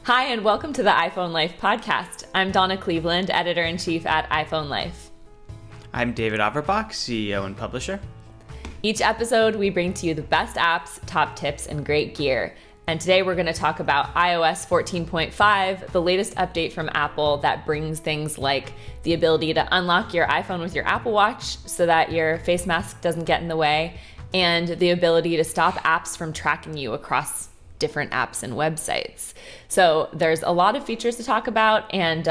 Hi, and welcome to the iPhone Life podcast. I'm Donna Cleveland, editor-in-chief at iPhone Life. I'm David Averbach, CEO and publisher. Each episode, we bring to you the best apps, top tips, and great gear. And today we're going to talk about iOS 14.5, the latest update from Apple that brings things like the ability to unlock your iPhone with your Apple Watch so that your face mask doesn't get in the way, and the ability to stop apps from tracking you across different apps and websites. So there's a lot of features to talk about, and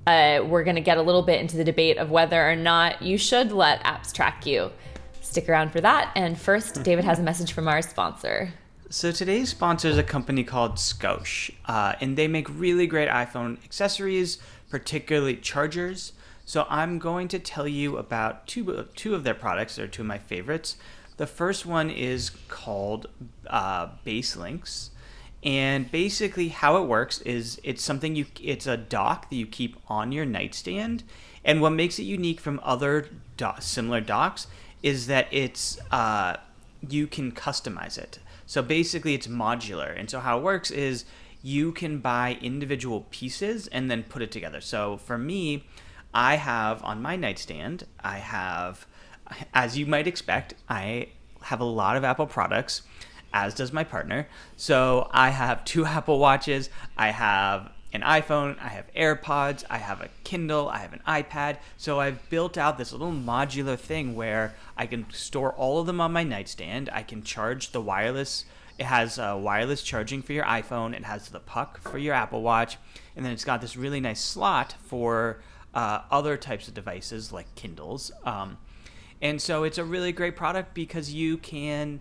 we're going to get a little bit into the debate of whether or not you should let apps track you. Stick around for that. And first, David has a message from our sponsor. So today's sponsor is a company called Scosche, and they make really great iPhone accessories, particularly chargers. So I'm going to tell you about two of their products. They're two of my favorites. The first one is called BaseLinks, and basically how it works is it's a dock that you keep on your nightstand, and what makes it unique from other similar docks is that it's you can customize it. So basically it's modular, and so how it works is you can buy individual pieces and then put it together. So for me, I have on my nightstand, as you might expect, I have a lot of Apple products, as does my partner. So I have 2 Apple Watches, I have an iPhone, I have AirPods, I have a Kindle, I have an iPad. So I've built out this little modular thing where I can store all of them on my nightstand. I can charge the wireless. It has wireless charging for your iPhone. It has the puck for your Apple Watch. And then it's got this really nice slot for other types of devices like Kindles. And so it's a really great product because you don't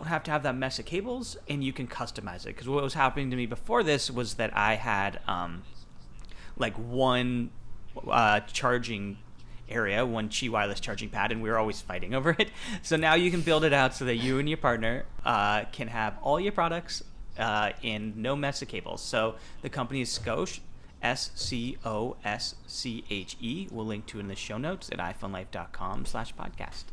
have to have that mess of cables, and you can customize it. Because what was happening to me before this was that I had one charging area, one Qi wireless charging pad, and we were always fighting over it. So now you can build it out so that you and your partner can have all your products in no mess of cables. So the company is Scosche, SCOSCHE. We'll link to it in the show notes at iPhoneLife.com/podcast.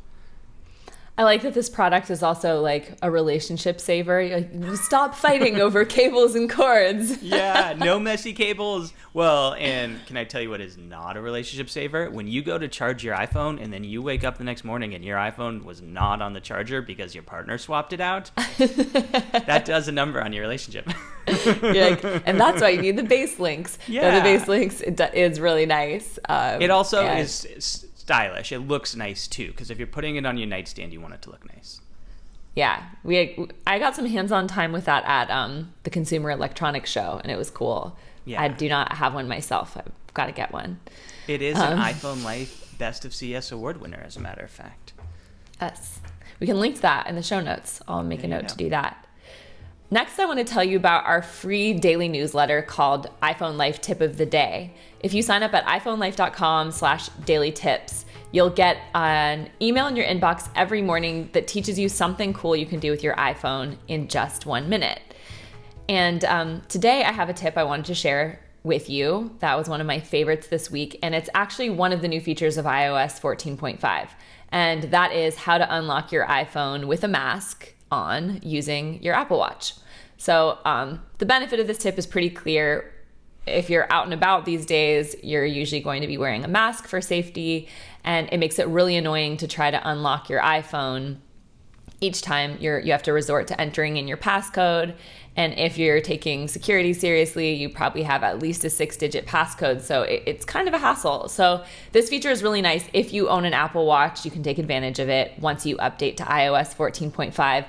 I like that this product is also like a relationship saver. Like, stop fighting over cables and cords. Yeah, no messy cables. Well, and can I tell you what is not a relationship saver? When you go to charge your iPhone and then you wake up the next morning and your iPhone was not on the charger because your partner swapped it out, that does a number on your relationship. You're like, and that's why you need the BaseLinks. Yeah. The BaseLinks is really nice. It also is stylish. It looks nice too, because if you're putting it on your nightstand, you want it to look nice. Yeah, I got some hands-on time with that at the Consumer Electronics Show, and it was cool. Yeah. I do not have one myself. I've got to get one. It is an iPhone Life Best of CS award winner, as a matter of fact. Yes. We can link to that in the show notes. I'll make a note to do that. Next, I want to tell you about our free daily newsletter called iPhone Life Tip of the Day. If you sign up at iPhoneLife.com/dailytips, you'll get an email in your inbox every morning that teaches you something cool you can do with your iPhone in just 1 minute. And today I have a tip I wanted to share with you. That was one of my favorites this week, and it's actually one of the new features of iOS 14.5. And that is how to unlock your iPhone with a mask on using your Apple Watch. So the benefit of this tip is pretty clear. If you're out and about these days, you're usually going to be wearing a mask for safety, and it makes it really annoying to try to unlock your iPhone each time you have to resort to entering in your passcode. And if you're taking security seriously, you probably have at least a 6-digit passcode. So it's kind of a hassle. So this feature is really nice. If you own an Apple Watch, you can take advantage of it once you update to iOS 14.5.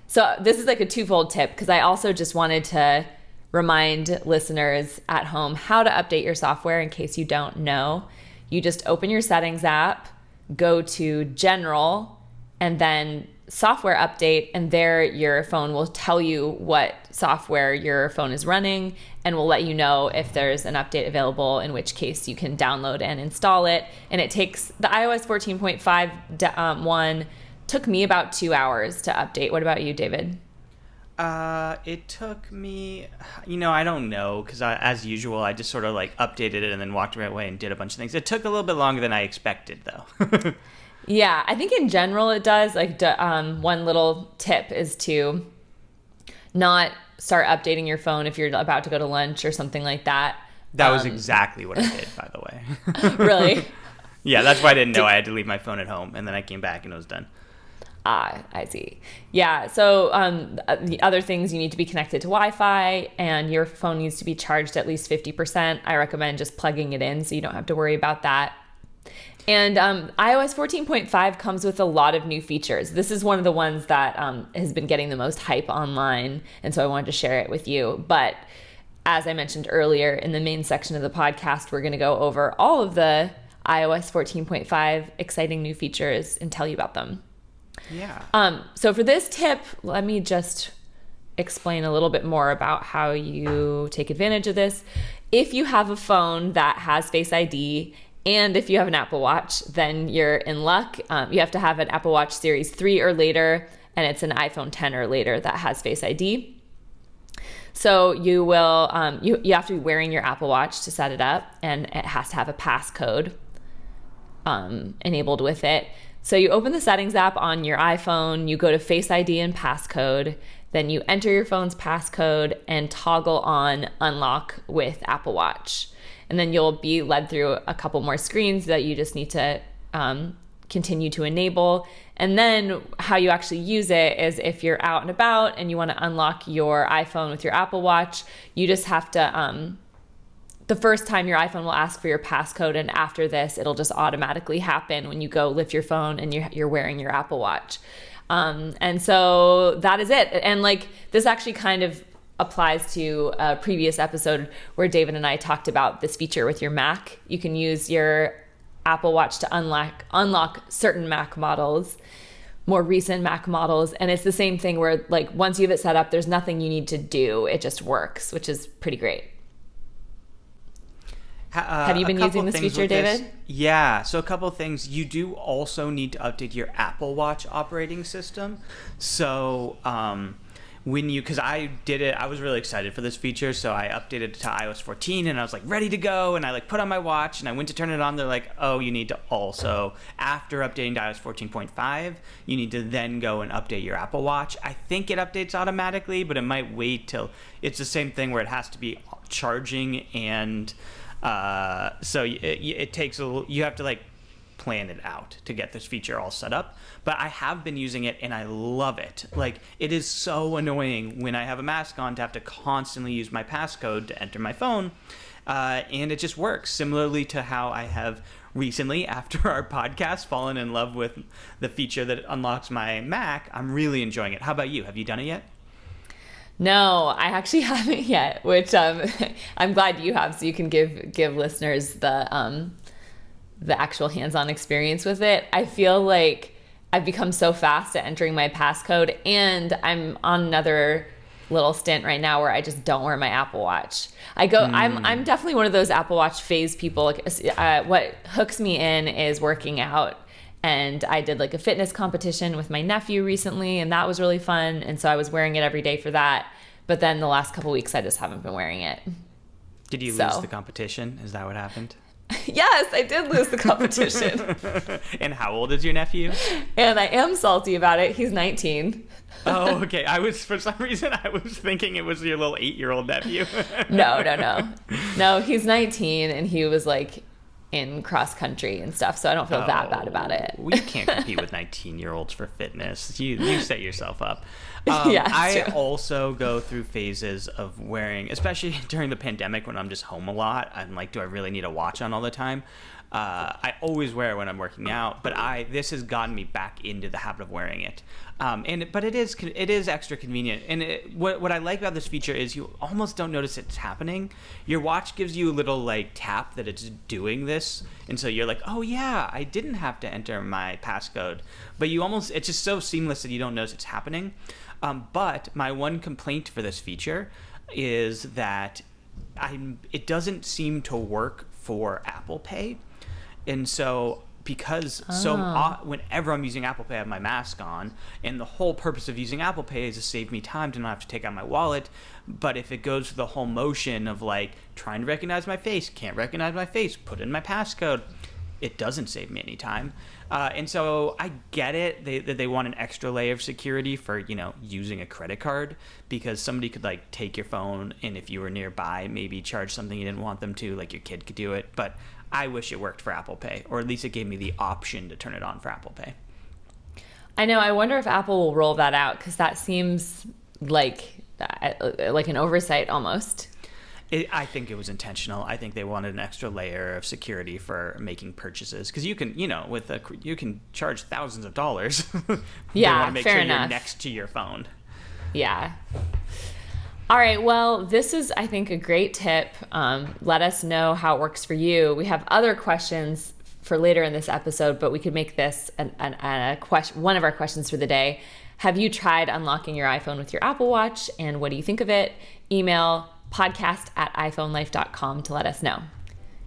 So this is like a twofold tip, because I also just wanted to remind listeners at home how to update your software in case you don't know. You just open your settings app, go to General, and then Software Update, and there your phone will tell you what software your phone is running and will let you know if there's an update available, in which case you can download and install it. And it takes the iOS 14.5 one took me about 2 hours to update. What about you, David? It took me, I don't know, because as usual, I just sort of like updated it and then walked right away and did a bunch of things. It took a little bit longer than I expected, though. Yeah, I think in general it does. Like one little tip is to not start updating your phone if you're about to go to lunch or something like that. That was exactly what I did, by the way. Really? Yeah, that's why I didn't know I had to leave my phone at home, and then I came back and it was done. I see. Yeah. So the other things, you need to be connected to Wi-Fi, and your phone needs to be charged at least 50%. I recommend just plugging it in so you don't have to worry about that. And iOS 14.5 comes with a lot of new features. This is one of the ones that has been getting the most hype online, and so I wanted to share it with you. But as I mentioned earlier, in the main section of the podcast, we're going to go over all of the iOS 14.5 exciting new features and tell you about them. Yeah. So for this tip, let me just explain a little bit more about how you take advantage of this. If you have a phone that has Face ID, and if you have an Apple Watch, then you're in luck. You have to have an Apple Watch Series 3 or later, and it's an iPhone 10 or later that has Face ID. So you will you have to be wearing your Apple Watch to set it up, and it has to have a passcode enabled with it. So you open the settings app on your iPhone, you go to Face ID and passcode, then you enter your phone's passcode and toggle on unlock with Apple Watch. And then you'll be led through a couple more screens that you just need to continue to enable. And then how you actually use it is if you're out and about and you want to unlock your iPhone with your Apple Watch, you just have to, the first time your iPhone will ask for your passcode, and after this, it'll just automatically happen when you go lift your phone and you're wearing your Apple Watch. And so that is it. And like this actually kind of applies to a previous episode where David and I talked about this feature with your Mac. You can use your Apple Watch to unlock certain Mac models, more recent Mac models. And it's the same thing where like once you have it set up, there's nothing you need to do. It just works, which is pretty great. Have you been using this feature, David? Yeah. So a couple of things. You do also need to update your Apple Watch operating system. So because I did it, I was really excited for this feature. So I updated it to iOS 14 and I was like ready to go. And I like put on my watch and I went to turn it on. They're like, oh, you need to also, after updating to iOS 14.5, you need to then go and update your Apple Watch. I think it updates automatically, but it might wait till it's the same thing where it has to be charging and so it takes you have to like plan it out to get this feature all set up. But I have been using it and I love it. Like it is so annoying when I have a mask on to have to constantly use my passcode to enter my phone. And it just works. Similarly to how I have recently, after our podcast, fallen in love with the feature that unlocks my Mac. I'm really enjoying it. How about you? Have you done it yet? No, I actually haven't yet, which I'm glad you have, so you can give listeners the actual hands-on experience with it. I feel like I've become so fast at entering my passcode, and I'm on another little stint right now where I just don't wear my Apple Watch. I'm definitely one of those Apple Watch phase people. Like, what hooks me in is working out. And I did like a fitness competition with my nephew recently, and that was really fun. And so I was wearing it every day for that. But then the last couple weeks, I just haven't been wearing it. Did you lose the competition? Is that what happened? Yes, I did lose the competition. And how old is your nephew? And I am salty about it. He's 19. Oh, okay. For some reason, I was thinking it was your little 8-year-old nephew. No, he's 19, and he was like in cross country and stuff, so I don't feel that bad about it. We can't compete with 19-year-olds for fitness. You set yourself up. Yeah, I also go through phases of wearing, especially during the pandemic when I'm just home a lot. I'm like, do I really need a watch on all the time? I always wear it when I'm working out, but this has gotten me back into the habit of wearing it. But it is extra convenient. And what I like about this feature is you almost don't notice it's happening. Your watch gives you a little like tap that it's doing this, and so you're like, oh yeah, I didn't have to enter my passcode. But it's just so seamless that you don't notice it's happening. But my one complaint for this feature is that it doesn't seem to work for Apple Pay. And so whenever I'm using Apple Pay, I have my mask on, and the whole purpose of using Apple Pay is to save me time to not have to take out my wallet. But if it goes through the whole motion of like trying to recognize my face, can't recognize my face, put in my passcode, it doesn't save me any time. And so I get it that they want an extra layer of security for, using a credit card, because somebody could like take your phone, and if you were nearby, maybe charge something you didn't want them to, like your kid could do it. But I wish it worked for Apple Pay, or at least it gave me the option to turn it on for Apple Pay. I know. I wonder if Apple will roll that out, because that seems like an oversight almost. I think it was intentional. I think they wanted an extra layer of security for making purchases, because you can, you can charge thousands of dollars. Yeah, they want to make fair sure enough. You're next to your phone. Yeah. All right. Well, this is, I think, a great tip. Let us know how it works for you. We have other questions for later in this episode, but we could make this one of our questions for the day. Have you tried unlocking your iPhone with your Apple Watch, and what do you think of it? Email podcast@iPhoneLife.com to let us know.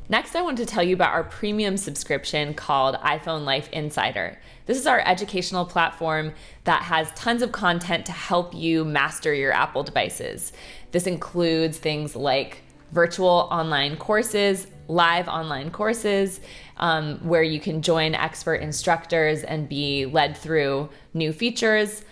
Next, I want to tell you about our premium subscription called iPhone Life Insider. This is our educational platform that has tons of content to help you master your Apple devices. This includes things like virtual online courses, live online courses, where you can join expert instructors and be led through new features.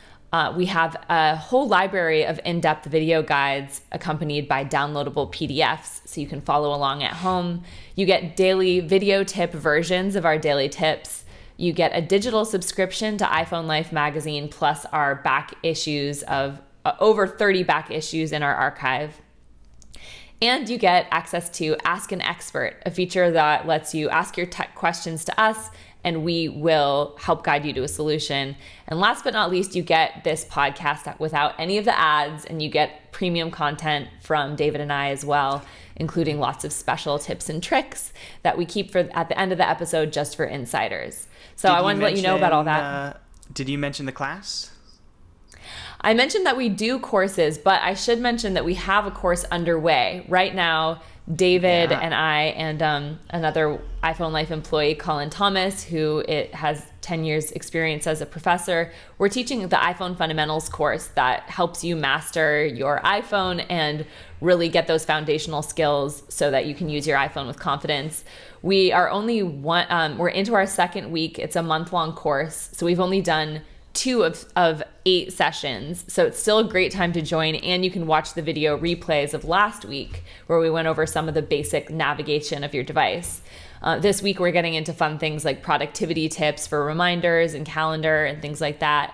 We have a whole library of in-depth video guides accompanied by downloadable PDFs, so you can follow along at home. You get daily video tip versions of our daily tips. You get a digital subscription to iPhone Life magazine, plus our back issues of over 30 back issues in our archive. And you get access to Ask an Expert, a feature that lets you ask your tech questions to us, and we will help guide you to a solution. And last but not least, you get this podcast without any of the ads, and you get premium content from David and I as well, including lots of special tips and tricks that we keep for at the end of the episode just for insiders. So I wanted to let you know about all that. Did you mention the class? I mentioned that we do courses, but I should mention that we have a course underway right now. David and I and another iPhone Life employee, Colin Thomas, who has 10 years experience as a professor, we're teaching the iPhone Fundamentals course that helps you master your iPhone and really get those foundational skills so that you can use your iPhone with confidence. We are only we're into our second week. It's a month-long course, so we've only done 2 of 8 sessions. So it's still a great time to join, and you can watch the video replays of last week where we went over some of the basic navigation of your device. This week we're getting into fun things like productivity tips for reminders and calendar and things like that.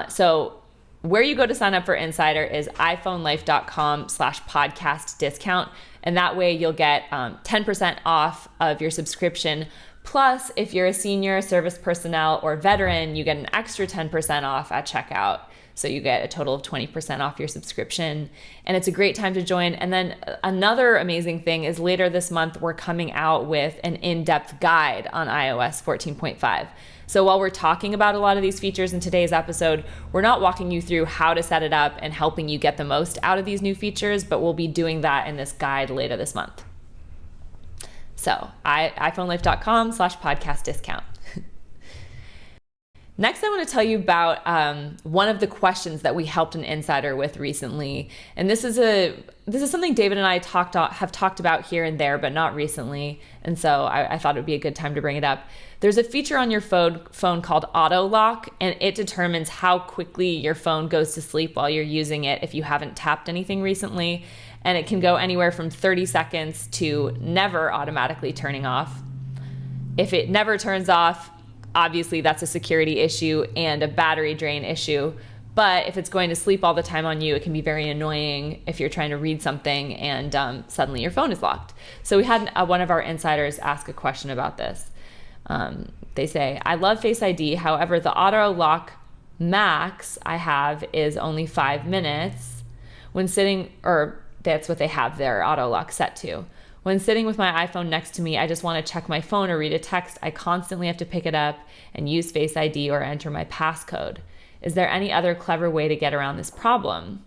So where you go to sign up for Insider is iPhoneLife.com/podcast discount. And that way you'll get 10% off of your subscription. Plus, if you're a senior, service personnel, or veteran, you get an extra 10% off at checkout. So you get a total of 20% off your subscription. And it's a great time to join. And then another amazing thing is later this month, we're coming out with an in-depth guide on iOS 14.5. So while we're talking about a lot of these features in today's episode, we're not walking you through how to set it up and helping you get the most out of these new features, but we'll be doing that in this guide later this month. So iPhoneLife.com/podcast discount. Next, I want to tell you about one of the questions that we helped an insider with recently, and this is something David and I have talked about here and there, but not recently. And so I thought it would be a good time to bring it up. There's a feature on your phone called Auto Lock, and it determines how quickly your phone goes to sleep while you're using it if you haven't tapped anything recently. And it can go anywhere from 30 seconds to never automatically turning off. If it never turns off, obviously that's a security issue and a battery drain issue. But if it's going to sleep all the time on you, it can be very annoying if you're trying to read something and suddenly your phone is locked. So we had one of our insiders ask a question about this. They say, I love Face ID. However, the auto lock max I have is only 5 minutes. When sitting, or that's what they have their auto lock set to. When sitting with my iPhone next to me, I just want to check my phone or read a text. I constantly have to pick it up and use Face ID or enter my passcode. Is there any other clever way to get around this problem?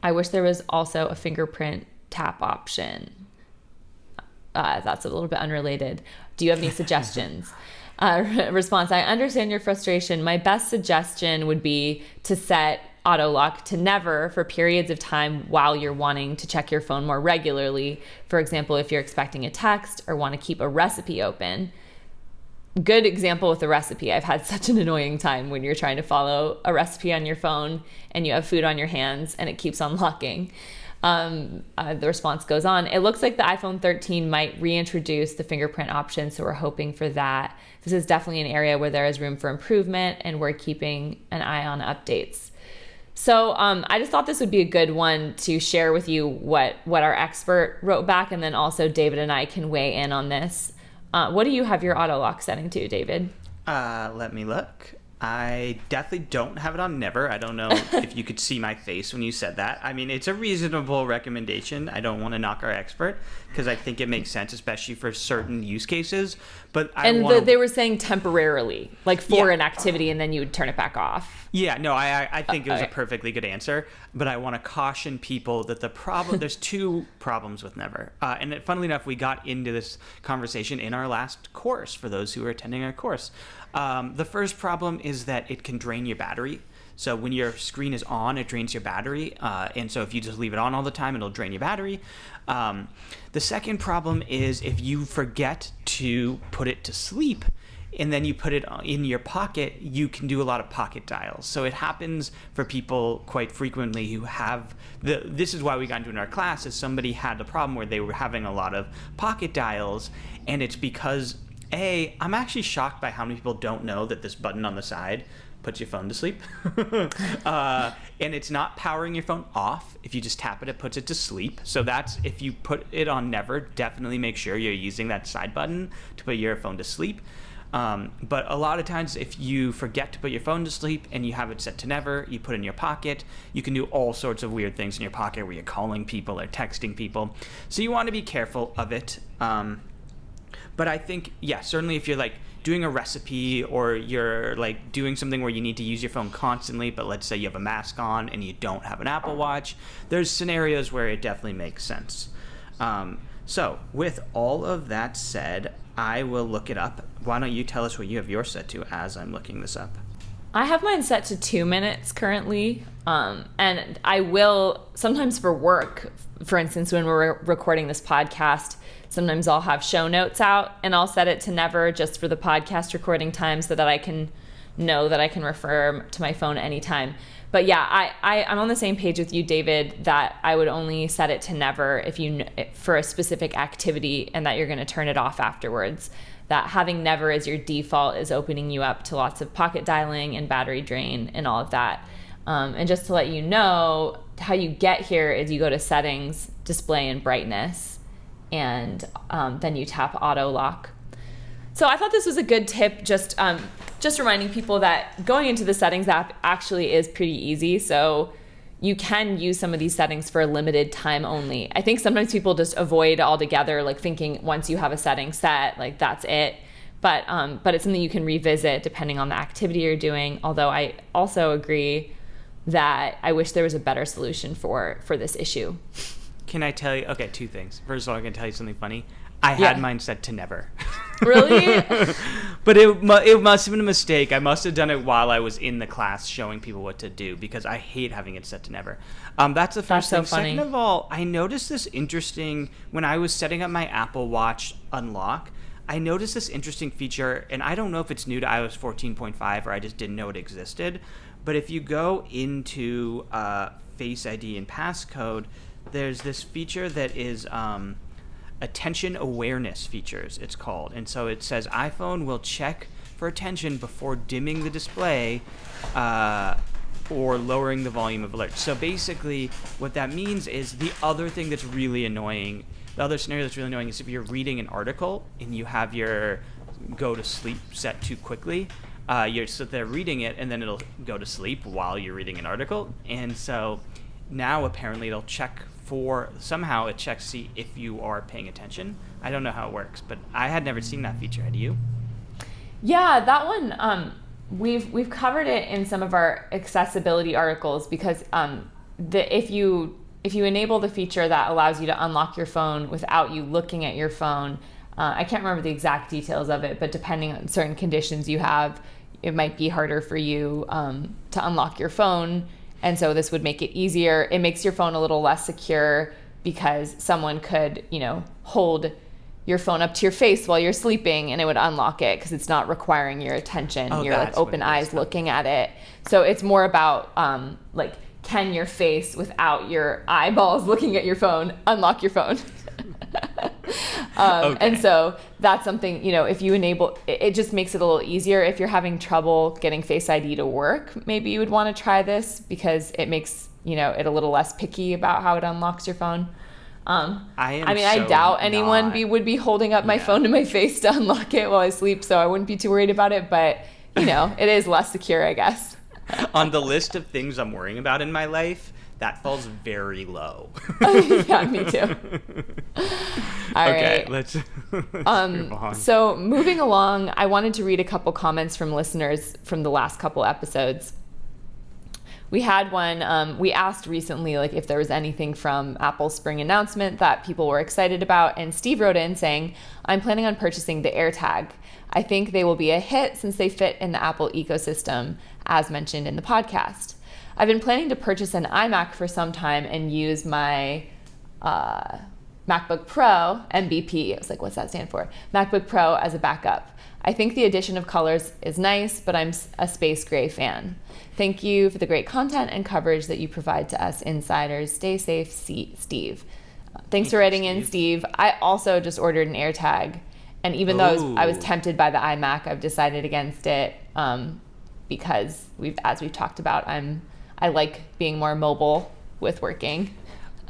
I wish there was also a fingerprint tap option. That's a little bit unrelated. Do you have any suggestions? Response, I understand your frustration. My best suggestion would be to set auto lock to never for periods of time while you're wanting to check your phone more regularly. For example, if you're expecting a text or want to keep a recipe open. Good example with the recipe. I've had such an annoying time when you're trying to follow a recipe on your phone and you have food on your hands and it keeps unlocking. The response goes on. It looks like the iPhone 13 might reintroduce the fingerprint option, so we're hoping for that. This is definitely an area where there is room for improvement, and we're keeping an eye on updates. So I just thought this would be a good one to share with you what our expert wrote back, and then also David and I can weigh in on this. What do you have your auto lock setting to, David? Let me look. I definitely don't have it on never. I don't know if you could see my face when you said that. I mean, it's a reasonable recommendation. I don't want to knock our expert because I think it makes sense, especially for certain use cases. But they were saying temporarily, like for an activity, and then you would turn it back off. Yeah, no, I think it was a perfectly good answer. But I want to caution people that there's two problems with never. And funnily enough, we got into this conversation in our last course for those who are attending our course. The first problem is that it can drain your battery. So when your screen is on, it drains your battery. And so if you just leave it on all the time, it'll drain your battery. The second problem is if you forget to put it to sleep and then you put it in your pocket, you can do a lot of pocket dials. So it happens for people quite frequently who have this is why we got into in our class, is somebody had the problem where they were having a lot of pocket dials, and it's because I'm actually shocked by how many people don't know that this button on the side puts your phone to sleep. And it's not powering your phone off. If you just tap it, it puts it to sleep. So that's, if you put it on never, definitely make sure you're using that side button to put your phone to sleep. But a lot of times if you forget to put your phone to sleep and you have it set to never, you put it in your pocket, you can do all sorts of weird things in your pocket where you're calling people or texting people. So you want to be careful of it. But I think, certainly if you're like doing a recipe or you're like doing something where you need to use your phone constantly, but let's say you have a mask on and you don't have an Apple Watch, there's scenarios where it definitely makes sense. So with all of that said, I will look it up. Why don't you tell us what you have yours set to as I'm looking this up? I have mine set to 2 minutes currently. And I will, sometimes for work, for instance, when we're recording this podcast, sometimes I'll have show notes out and I'll set it to never just for the podcast recording time so that I can know that I can refer to my phone anytime. But yeah, I'm on the same page with you, David, that I would only set it to never if for a specific activity and that you're going to turn it off afterwards. That having never as your default is opening you up to lots of pocket dialing and battery drain and all of that. And just to let you know, how you get here is you go to settings, display and brightness, and then you tap auto lock. So I thought this was a good tip, just reminding people that going into the settings app actually is pretty easy. So you can use some of these settings for a limited time only. I think sometimes people just avoid altogether, like thinking once you have a setting set, like that's it. But it's something you can revisit depending on the activity you're doing. Although I also agree that I wish there was a better solution for this issue. Can I tell you? Okay, two things. First of all, I can tell you something funny. I had mine set to never. Really? But it must have been a mistake. I must have done it while I was in the class showing people what to do because I hate having it set to never. That's the first thing. So funny. Second of all, I noticed this interesting, when I was setting up my Apple Watch unlock, I noticed this interesting feature, and I don't know if it's new to iOS 14.5 or I just didn't know it existed, but if you go into Face ID and passcode, there's this feature that is attention awareness features, it's called. And so it says iPhone will check for attention before dimming the display or lowering the volume of alerts. So basically what that means is the other thing that's really annoying, the other scenario that's really annoying is if you're reading an article and you have your go to sleep set too quickly, you're sit there reading it and then it'll go to sleep while you're reading an article. And so now apparently it'll check somehow it checks to see if you are paying attention. I don't know how it works, but I had never seen that feature. Had you? Yeah, that one, we've covered it in some of our accessibility articles because if you enable the feature that allows you to unlock your phone without you looking at your phone, I can't remember the exact details of it, but depending on certain conditions you have, it might be harder for you to unlock your phone And so this would make it easier. It makes your phone a little less secure because someone could, hold your phone up to your face while you're sleeping and it would unlock it because it's not requiring your attention. You're like open eyes looking at it. So it's more about can your face without your eyeballs looking at your phone unlock your phone? Okay. And so that's something, if you enable, it just makes it a little easier. If you're having trouble getting Face ID to work, maybe you would want to try this because it makes, it a little less picky about how it unlocks your phone. I doubt anyone would be holding up my phone to my face to unlock it while I sleep, so I wouldn't be too worried about it, but, it is less secure, I guess. On the list of things I'm worrying about in my life, that falls very low. Yeah, me too. All right. Let's move on. So moving along, I wanted to read a couple comments from listeners from the last couple episodes. We had one, we asked recently if there was anything from Apple's spring announcement that people were excited about, and Steve wrote in saying, I'm planning on purchasing the AirTag. I think they will be a hit since they fit in the Apple ecosystem, as mentioned in the podcast. I've been planning to purchase an iMac for some time and use my MacBook Pro, MBP. I was like, what's that stand for? MacBook Pro as a backup. I think the addition of colors is nice, but I'm a space gray fan. Thank you for the great content and coverage that you provide to us insiders. Stay safe, Steve. Thanks for writing in, Steve. I also just ordered an AirTag, and even though I was tempted by the iMac, I've decided against it because as we've talked about, I like being more mobile with working.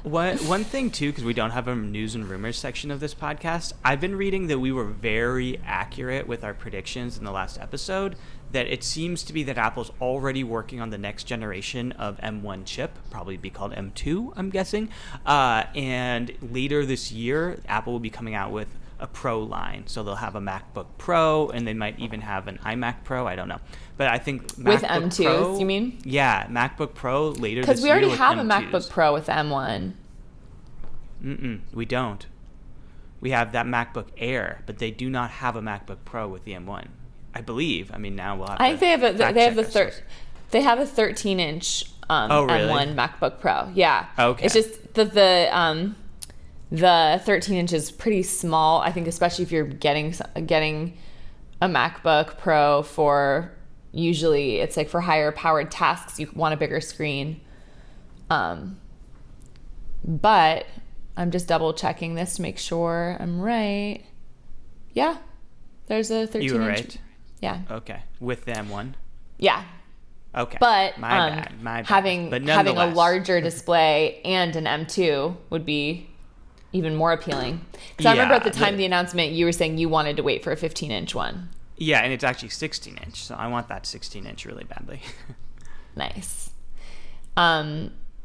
One thing, too, because we don't have a news and rumors section of this podcast, I've been reading that we were very accurate with our predictions in the last episode, that it seems to be that Apple's already working on the next generation of M1 chip, probably be called M2, I'm guessing, and later this year, Apple will be coming out with a Pro line. So they'll have a MacBook Pro, and they might even have an iMac Pro. I don't know. But I think MacBook with M2s, Pro, you mean? Yeah, MacBook Pro later this year. Because we already have M2s. a MacBook Pro with M1. We don't. We have that MacBook Air, but they do not have a MacBook Pro with the M1. I believe. I mean, now we'll have. I think they have a 13-inch M1 MacBook Pro. Yeah. Okay. It's just the 13 inch is pretty small. I think especially if you're getting a MacBook Pro for, usually it's for higher powered tasks, you want a bigger screen. But I'm just double checking this to make sure I'm right. Yeah, there's a 13 inch. You were right. Yeah. Okay. With the M1. Yeah. Okay. But my bad. Having a larger display and an M2 would be even more appealing. Because I remember at the time of the announcement, you were saying you wanted to wait for a 15-inch one. Yeah, and it's actually 16-inch, so I want that 16-inch really badly. Nice.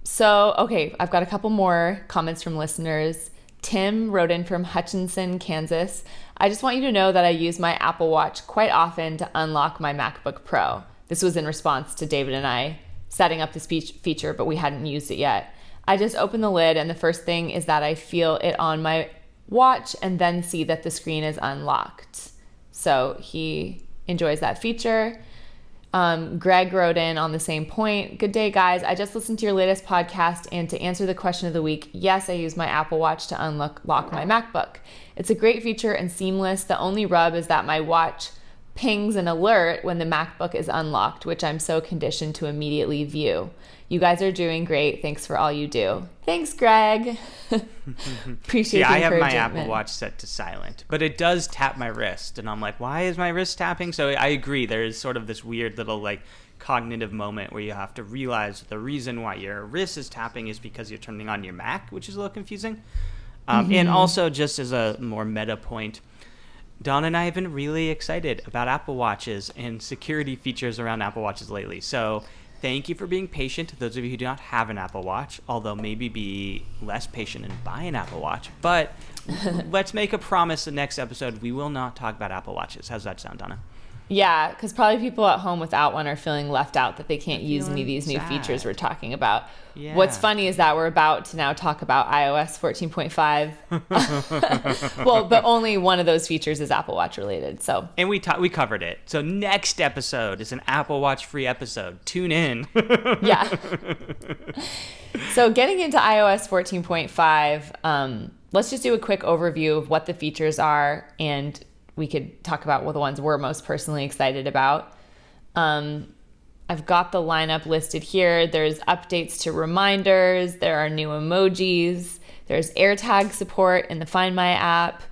So, okay, I've got a couple more comments from listeners. Tim wrote in from Hutchinson, Kansas. I just want you to know that I use my Apple Watch quite often to unlock my MacBook Pro. This was in response to David and I setting up this feature, but we hadn't used it yet. I just open the lid, and the first thing is that I feel it on my watch and then see that the screen is unlocked. So he enjoys that feature. Greg wrote in on the same point. Good day, guys. I just listened to your latest podcast, and to answer the question of the week, yes, I use my Apple Watch to unlock my MacBook. It's a great feature and seamless. The only rub is that my watch pings an alert when the MacBook is unlocked, which I'm so conditioned to immediately view. You guys are doing great. Thanks for all you do. Thanks, Greg. Appreciate the encouragement. I have my Apple Watch set to silent, but it does tap my wrist, and I'm like, why is my wrist tapping? So I agree. There is sort of this weird little cognitive moment where you have to realize the reason why your wrist is tapping is because you're turning on your Mac, which is a little confusing. And also, just as a more meta point, Dawn and I have been really excited about Apple Watches and security features around Apple Watches lately. So thank you for being patient to those of you who do not have an Apple Watch, although maybe be less patient and buy an Apple Watch. But let's make a promise the next episode, we will not talk about Apple Watches. How's that sound, Donna? Yeah, because probably people at home without one are feeling left out that they can't use any of these new sad. features we're talking about. Yeah. What's funny is that we're about to now talk about iOS 14.5. Well, but only one of those features is Apple Watch related. So, And we covered it. So next episode is an Apple Watch free episode. Tune in. yeah. So getting into iOS 14.5, let's just do a quick overview of what the features are, and we could talk about what the ones we're most personally excited about. I've got the lineup listed here. There's updates to reminders. There are new emojis. There's AirTag support in the Find My app.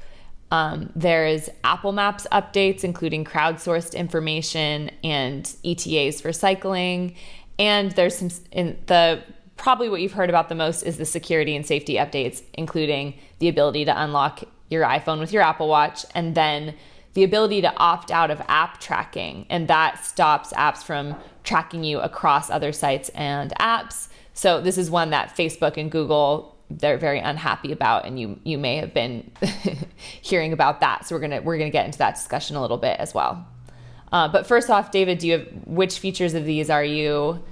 There's Apple Maps updates, including crowdsourced information and ETAs for cycling. And there's some probably what you've heard about the most is the security and safety updates, including the ability to unlock your iPhone with your Apple Watch, and then the ability to opt out of app tracking. And that stops apps from tracking you across other sites and apps. So this is one that Facebook and Google, they're very unhappy about, and you may have been hearing about that. So we're gonna get into that discussion a little bit as well. But first off, David, which features of these are you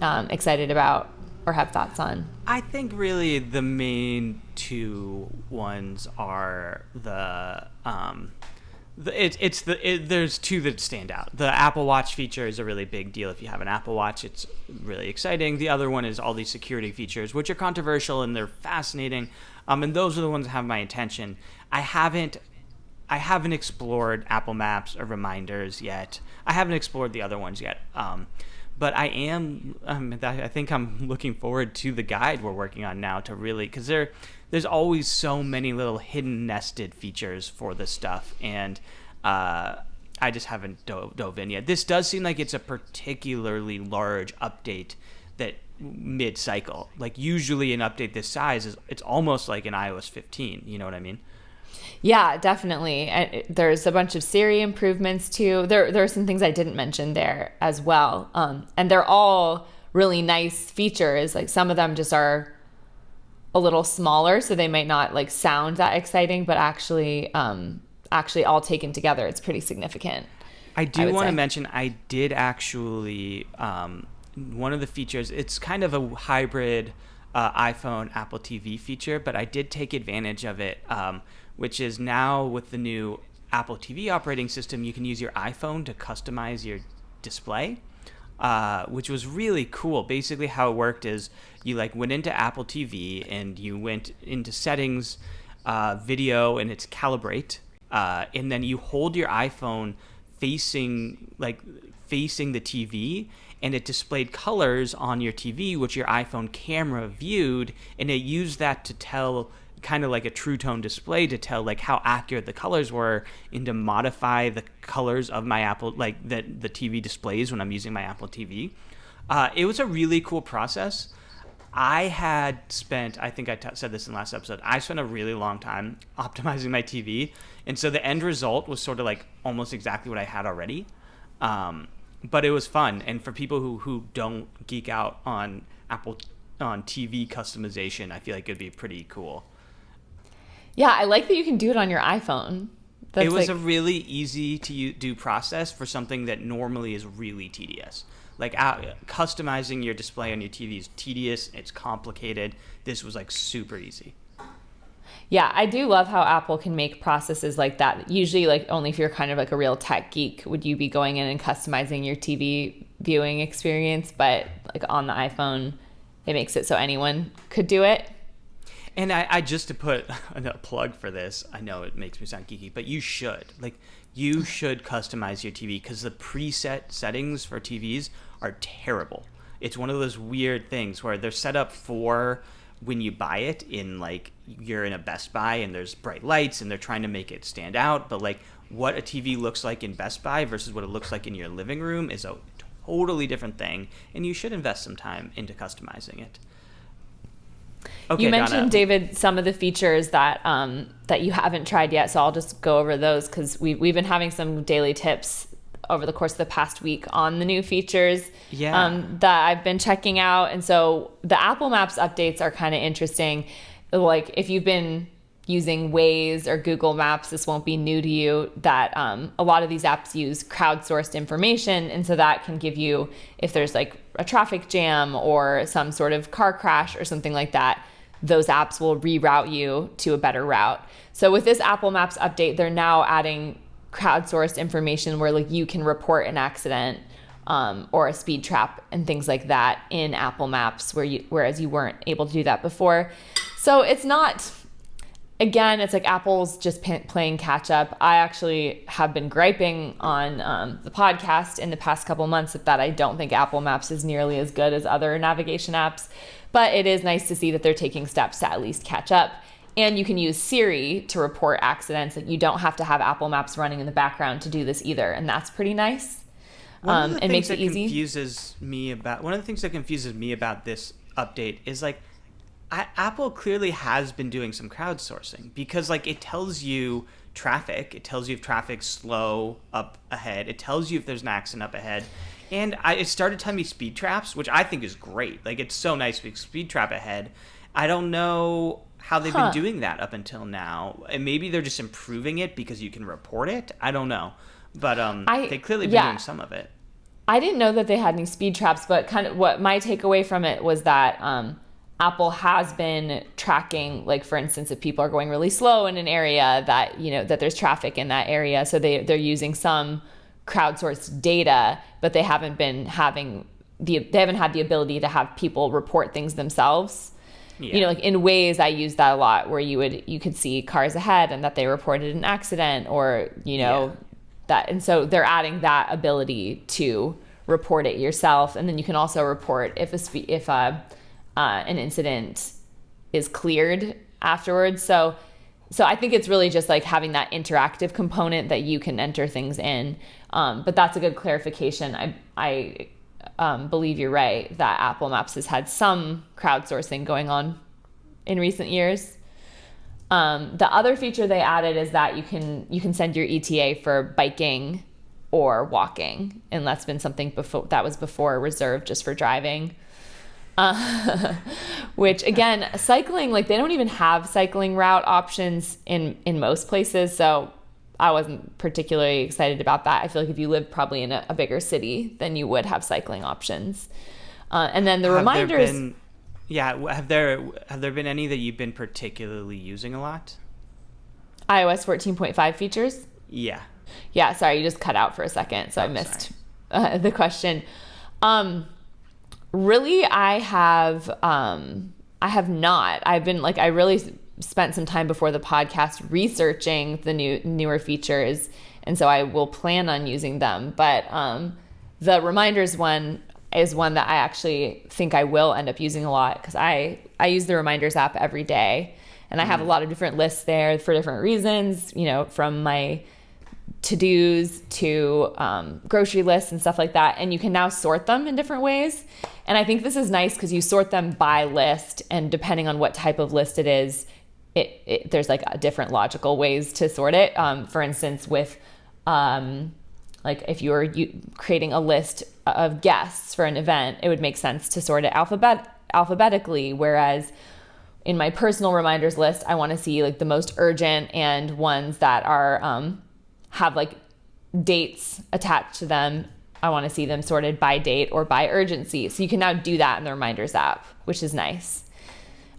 excited about or have thoughts on? I think really the main two ones are there's two that stand out. The Apple Watch feature is a really big deal. If you have an Apple Watch, it's really exciting. The other one is all these security features, which are controversial and they're fascinating. And those are the ones that have my attention. I haven't explored Apple Maps or reminders yet. I haven't explored the other ones yet. But I think I'm looking forward to the guide we're working on now to really, because there's always so many little hidden nested features for this stuff, and I just haven't dove in yet. This does seem like it's a particularly large update that mid-cycle. Like usually an update this size it's almost like an iOS 15. You know what I mean? Yeah, definitely. There's a bunch of Siri improvements too. There are some things I didn't mention there as well. And they're all really nice features. Like some of them just are a little smaller, so they might not like sound that exciting, but actually all taken together, it's pretty significant. I do want to mention I did actually one of the features. It's kind of a hybrid iPhone Apple TV feature, but I did take advantage of it. Which is now with the new Apple TV operating system, you can use your iPhone to customize your display, which was really cool. Basically how it worked is you went into Apple TV and you went into settings, video, and it's calibrate. And then you hold your iPhone facing the TV, and it displayed colors on your TV, which your iPhone camera viewed, and it used that to tell, kind of like a True Tone display, to tell how accurate the colors were and to modify the colors of my Apple, that the TV displays when I'm using my Apple TV. It was a really cool process. I had spent, I think I said this in the last episode, I spent a really long time optimizing my TV. And so the end result was sort of almost exactly what I had already. But it was fun. And for people who don't geek out on on TV customization, I feel like it'd be pretty cool. Yeah, I like that you can do it on your iPhone. It was a really easy to do process for something that normally is really tedious. Customizing your display on your TV is tedious. It's complicated. This was super easy. Yeah, I do love how Apple can make processes like that. Usually, only if you're kind of a real tech geek would you be going in and customizing your TV viewing experience. But on the iPhone, it makes it so anyone could do it. And I just to put a plug for this, I know it makes me sound geeky, but you should. You should customize your TV because the preset settings for TVs are terrible. It's one of those weird things where they're set up for when you buy it in you're in a Best Buy and there's bright lights and they're trying to make it stand out. But what a TV looks like in Best Buy versus what it looks like in your living room is a totally different thing. And you should invest some time into customizing it. Okay, you mentioned, Donna, David, some of the features that that you haven't tried yet, so I'll just go over those because we've been having some daily tips over the course of the past week on the new features that I've been checking out. And so the Apple Maps updates are kind of interesting. If you've been using Waze or Google Maps, this won't be new to you, that a lot of these apps use crowdsourced information. And so that can give you, if there's like a traffic jam or some sort of car crash or something like that, those apps will reroute you to a better route. So with this Apple Maps update, they're now adding crowdsourced information where like you can report an accident or a speed trap and things like that in Apple Maps, whereas you weren't able to do that before. So it's not, again, it's like Apple's just playing catch up. I actually have been griping on the podcast in the past couple months that I don't think Apple Maps is nearly as good as other navigation apps, but it is nice to see that they're taking steps to at least catch up. And you can use Siri to report accidents. Like, you don't have to have Apple Maps running in the background to do this either, and that's pretty nice. It makes it easy. One of the things that confuses me about this update is like, Apple clearly has been doing some crowdsourcing, because like it tells you traffic, it tells you if traffic's slow up ahead, it tells you if there's an accident up ahead, and it started telling me speed traps, which I think is great. Like, it's so nice to speed trap ahead. I don't know how they've been doing that up until now, and maybe they're just improving it because you can report it. I don't know, but they clearly been doing some of it. I didn't know that they had any speed traps, but kind of what my takeaway from it was that Apple has been tracking, like, for instance, if people are going really slow in an area, that, you know, that there's traffic in that area. So they're using some crowdsourced data, but they haven't had the ability to have people report things themselves. Yeah. You know, like in Waze, I use that a lot, where you could see cars ahead and that they reported an accident, or, you know, that. And so they're adding that ability to report it yourself. And then you can also report if an incident is cleared afterwards. So I think it's really just like having that interactive component that you can enter things in. But that's a good clarification. I believe you're right that Apple Maps has had some crowdsourcing going on in recent years. The other feature they added is that you can send your ETA for biking or walking, and that's been something that was before reserved just for driving. Which, again, cycling, like, they don't even have cycling route options in most places, so I wasn't particularly excited about that. I feel like if you live probably in a bigger city, then you would have cycling options. And then the reminders. Have there been any that you've been particularly using a lot? iOS 14.5 features? Yeah. Yeah, sorry, you just cut out for a second, so I missed the question. Really, I have not. I've been like, I really spent some time before the podcast researching the newer features, and so I will plan on using them. But the reminders one is one that I actually think I will end up using a lot, because I use the reminders app every day, and I have a lot of different lists there for different reasons, you know, from my to-dos to grocery lists and stuff like that. And you can now sort them in different ways. And I think this is nice because you sort them by list, and depending on what type of list it is, there's like different logical ways to sort it. For instance, with like if you were creating a list of guests for an event, it would make sense to sort it alphabetically. Whereas in my personal reminders list, I want to see like the most urgent and ones that are have like dates attached to them. I want to see them sorted by date or by urgency. So you can now do that in the reminders app, which is nice.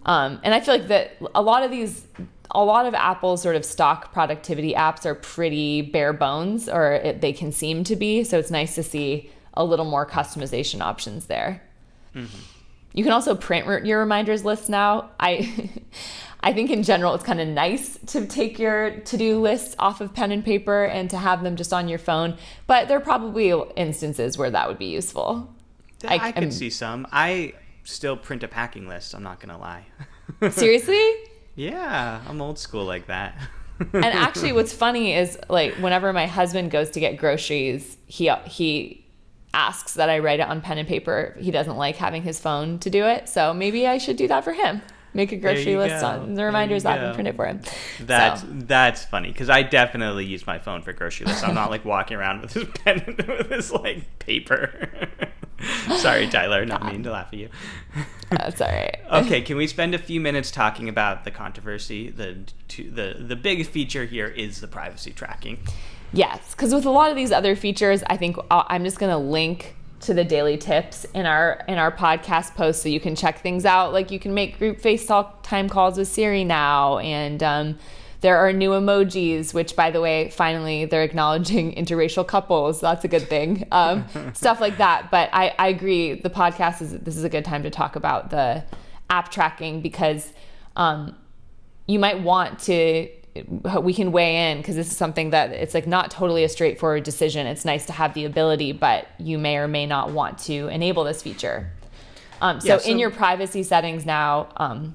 And I feel like that a lot of Apple's sort of stock productivity apps are pretty bare bones, or they can seem to be. So it's nice to see a little more customization options there. Mm-hmm. You can also print your reminders list now. I think in general, it's kind of nice to take your to-do lists off of pen and paper and to have them just on your phone. But there are probably instances where that would be useful. I could see some. I still print a packing list, I'm not going to lie. Seriously? Yeah, I'm old school like that. And actually, what's funny is, like, whenever my husband goes to get groceries, he asks that I write it on pen and paper. He doesn't like having his phone to do it. So maybe I should do that for him. Make a grocery list on the reminders app and print it for him. That's funny, because I definitely use my phone for grocery lists. I'm not like walking around with this pen with this like paper. Sorry, Tyler, not mean to laugh at you. That's all right. Okay, can we spend a few minutes talking about the controversy? The big feature here is the privacy tracking. Yes, because with a lot of these other features, I think I'm just going to link to the daily tips in our podcast post so you can check things out. Like you can make group FaceTime calls with Siri now, and there are new emojis, which, by the way, finally they're acknowledging interracial couples. So that's a good thing. Stuff like that. But I agree. The podcast this is a good time to talk about the app tracking because you might want to. We can weigh in because this is something that it's like not totally a straightforward decision. It's nice to have the ability, but you may or may not want to enable this feature. So in your privacy settings now.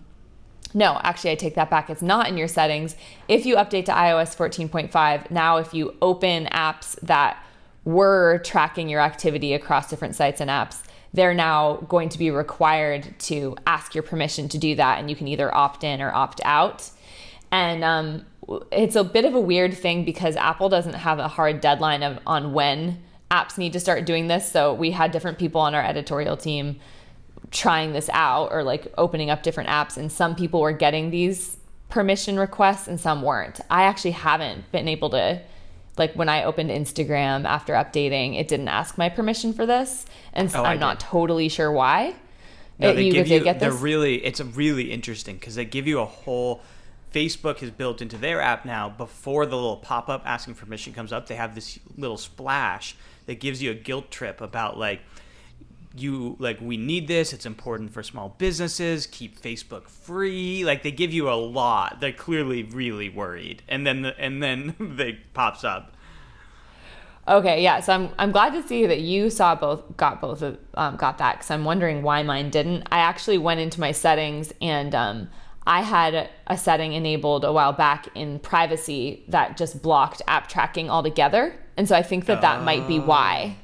No, actually, I take that back. It's not in your settings. If you update to iOS 14.5, now if you open apps that were tracking your activity across different sites and apps, they're now going to be required to ask your permission to do that. And you can either opt in or opt out. And it's a bit of a weird thing because Apple doesn't have a hard deadline on when apps need to start doing this. So we had different people on our editorial team trying this out or like opening up different apps, and some people were getting these permission requests and some weren't. I actually haven't been able to, like when I opened Instagram after updating, it didn't ask my permission for this, and so I'm not totally sure why. No, they give you it's really interesting because they give you a whole. Facebook has built into their app now, before the little pop-up asking permission comes up, they have this little splash that gives you a guilt trip about we need this, it's important for small businesses, keep Facebook free. Like they give you a lot. They're clearly really worried. And then they pops up. Okay, yeah. So I'm glad to see that you got that, because I'm wondering why mine didn't. I actually went into my settings and I had a setting enabled a while back in privacy that just blocked app tracking altogether. And so I think that might be why.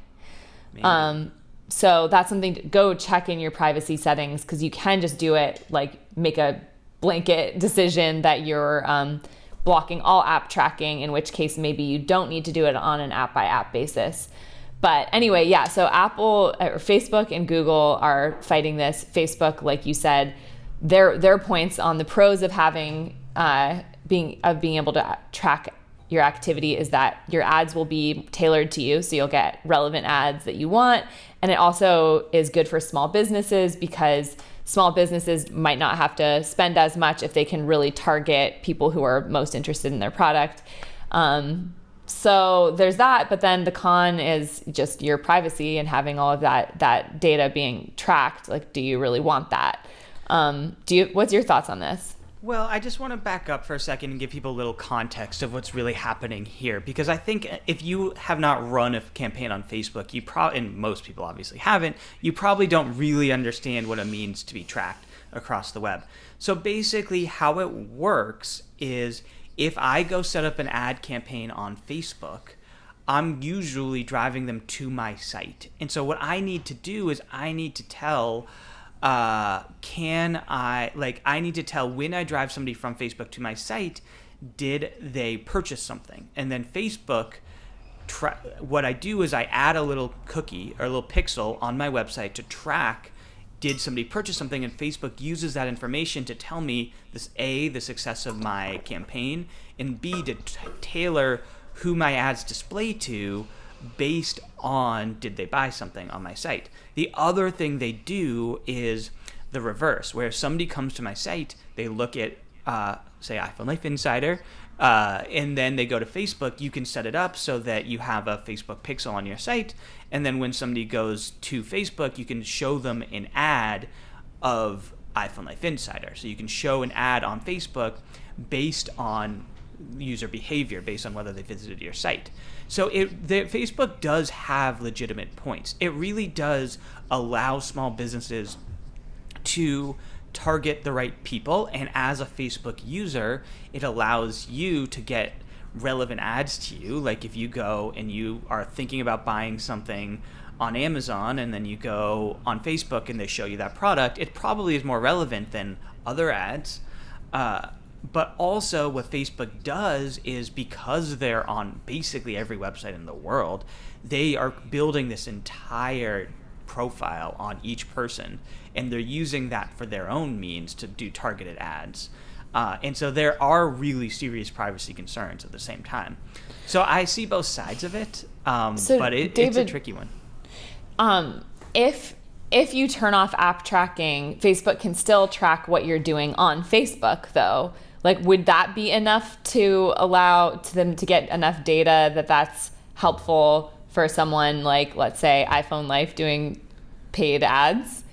Maybe. So that's something to go check in your privacy settings, because you can just do it, like make a blanket decision that you're blocking all app tracking, in which case maybe you don't need to do it on an app by app basis. But anyway, yeah, so Apple or Facebook and Google are fighting this. Facebook, like you said, their points on the pros of having being able to track your activity is that your ads will be tailored to you, so you'll get relevant ads that you want. And it also is good for small businesses because small businesses might not have to spend as much if they can really target people who are most interested in their product. So there's that, but then the con is just your privacy and having all of that data being tracked. Like, do you really want that? What's your thoughts on this? Well, I just want to back up for a second and give people a little context of what's really happening here, because I think if you have not run a campaign on Facebook, and most people obviously haven't, you probably don't really understand what it means to be tracked across the web. So basically how it works is if I go set up an ad campaign on Facebook, I'm usually driving them to my site. And so what I need to do is I need to tell I need to tell when I drive somebody from Facebook to my site, did they purchase something? And then Facebook, what I do is I add a little cookie or a little pixel on my website to track, did somebody purchase something? And Facebook uses that information to tell me the success of my campaign, and B, to tailor who my ads display to based on did they buy something on my site. The other thing they do is the reverse, where if somebody comes to my site, they look at, say, iPhone Life Insider, and then they go to Facebook. You can set it up so that you have a Facebook pixel on your site, and then when somebody goes to Facebook, you can show them an ad of iPhone Life Insider. So you can show an ad on Facebook based on user behavior, based on whether they visited your site. So Facebook does have legitimate points. It really does allow small businesses to target the right people, and as a Facebook user, it allows you to get relevant ads to you. Like if you go and you are thinking about buying something on Amazon and then you go on Facebook and they show you that product, it probably is more relevant than other ads. But also what Facebook does is, because they're on basically every website in the world, they are building this entire profile on each person, and they're using that for their own means to do targeted ads. And so there are really serious privacy concerns at the same time. So I see both sides of it, but David, it's a tricky one. If you turn off app tracking, Facebook can still track what you're doing on Facebook, though. Like, would that be enough to allow them to get enough data that's helpful for someone like, let's say, iPhone Life doing paid ads?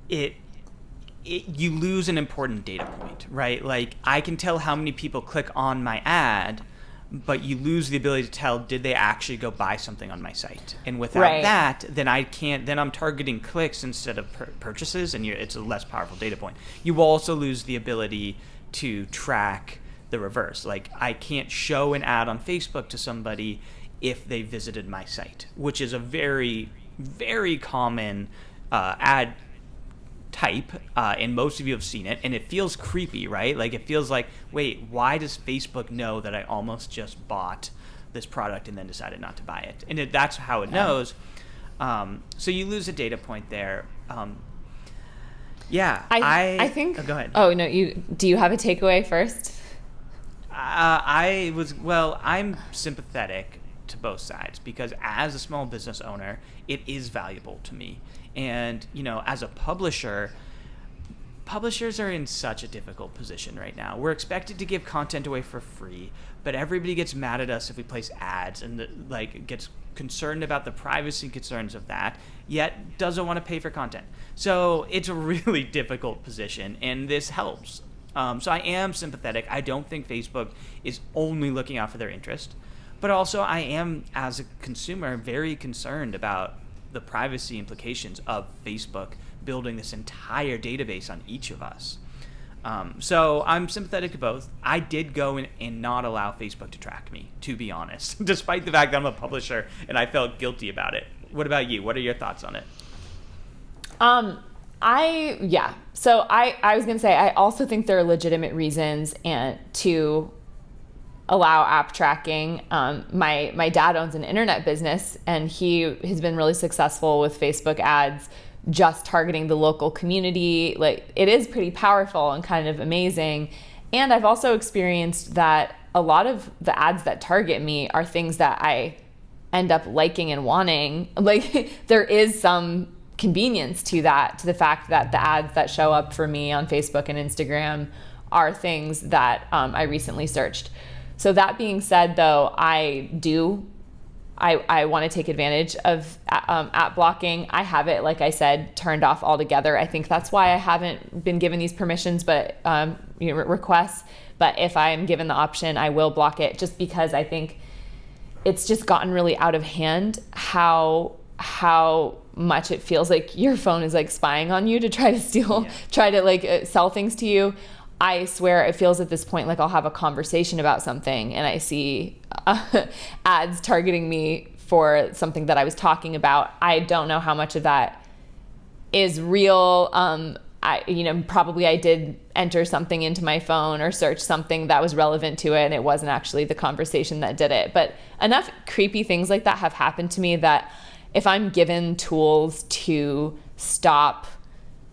You lose an important data point, right? Like, I can tell how many people click on my ad, but you lose the ability to tell, did they actually go buy something on my site? And without that, then I'm targeting clicks instead of purchases, and it's a less powerful data point. You will also lose the ability to track the reverse. Like, I can't show an ad on Facebook to somebody if they visited my site, which is a very, very common ad type, and most of you have seen it, and it feels creepy, right? Like, it feels like, wait, why does Facebook know that I almost just bought this product and then decided not to buy it? And that's how it knows. So you lose a data point there. I think. Oh, go ahead. Oh no, do you have a takeaway first? I'm sympathetic to both sides, because as a small business owner, it is valuable to me. And, as a publisher, publishers are in such a difficult position right now. We're expected to give content away for free, but everybody gets mad at us if we place ads and gets concerned about the privacy concerns of that, yet doesn't want to pay for content. So it's a really difficult position, and this helps. So I am sympathetic. I don't think Facebook is only looking out for their interest, but also I am, as a consumer, very concerned about the privacy implications of Facebook building this entire database on each of us. So I'm sympathetic to both. I did go and not allow Facebook to track me, to be honest, despite the fact that I'm a publisher and I felt guilty about it. What about you? What are your thoughts on it? So I was going to say, I also think there are legitimate reasons to allow app tracking. My dad owns an internet business, and he has been really successful with Facebook ads, just targeting the local community. Like, it is pretty powerful and kind of amazing. And I've also experienced that a lot of the ads that target me are things that I end up liking and wanting. Like, there is some convenience to that, to the fact that the ads that show up for me on Facebook and Instagram are things that I recently searched. So that being said, though, I want to take advantage of app blocking. I have it, like I said, turned off altogether. I think that's why I haven't been given these permissions, but requests. But if I'm given the option, I will block it, just because I think it's just gotten really out of hand how much it feels like your phone is like spying on you to try to steal, try to sell things to you. I swear it feels at this point like I'll have a conversation about something and I see ads targeting me for something that I was talking about. I don't know how much of that is real. Probably I did enter something into my phone or search something that was relevant to it, and it wasn't actually the conversation that did it. But enough creepy things like that have happened to me that if I'm given tools to stop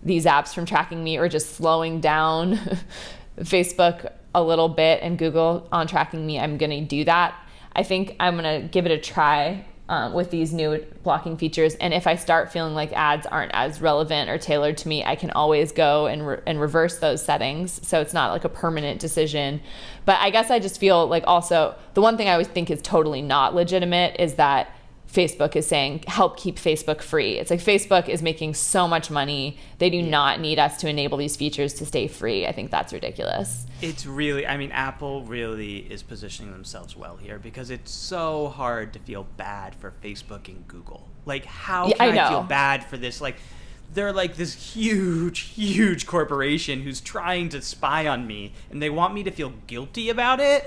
these apps from tracking me, or just slowing down Facebook a little bit and Google on tracking me, I'm going to do that. I think I'm going to give it a try with these new blocking features. And if I start feeling like ads aren't as relevant or tailored to me, I can always go and reverse those settings. So it's not like a permanent decision. But I guess I just feel like, also, the one thing I always think is totally not legitimate is that Facebook is saying, help keep Facebook free. It's like, Facebook is making so much money. They do not need us to enable these features to stay free. I think that's ridiculous. It's really, Apple really is positioning themselves well here, because it's so hard to feel bad for Facebook and Google. Like, how can I feel bad for this? Like, they're like this huge corporation who's trying to spy on me, and they want me to feel guilty about it.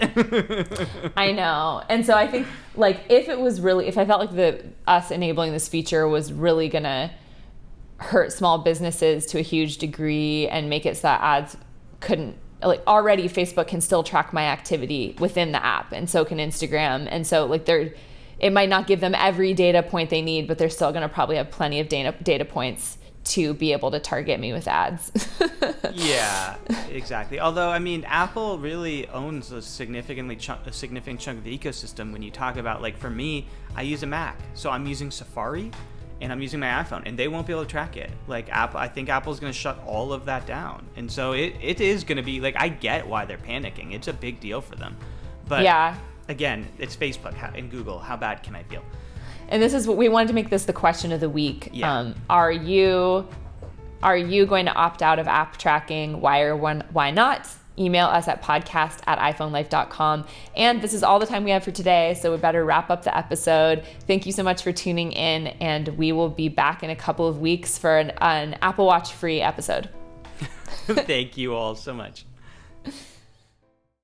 I know. And so I think, if I felt like us enabling this feature was really going to hurt small businesses to a huge degree and make it so that ads couldn't, already Facebook can still track my activity within the app, and so can Instagram. And so it might not give them every data point they need, but they're still going to probably have plenty of data points to be able to target me with ads. Yeah, exactly. Although, I mean, Apple really owns a significant chunk of the ecosystem. When you talk about, like, for me, I use a Mac, so I'm using Safari and I'm using my iPhone, and they won't be able to track it. Like, I think Apple's going to shut all of that down. And so it is going to be, like, I get why they're panicking. It's a big deal for them. But yeah. Again, it's Facebook and Google. How bad can I feel? And this is what we wanted to make this the question of the week. Yeah. Are you going to opt out of app tracking? Why not? Email us at podcast@iPhoneLife.com. And this is all the time we have for today, so we better wrap up the episode. Thank you so much for tuning in, and we will be back in a couple of weeks for an Apple Watch free episode. Thank you all so much.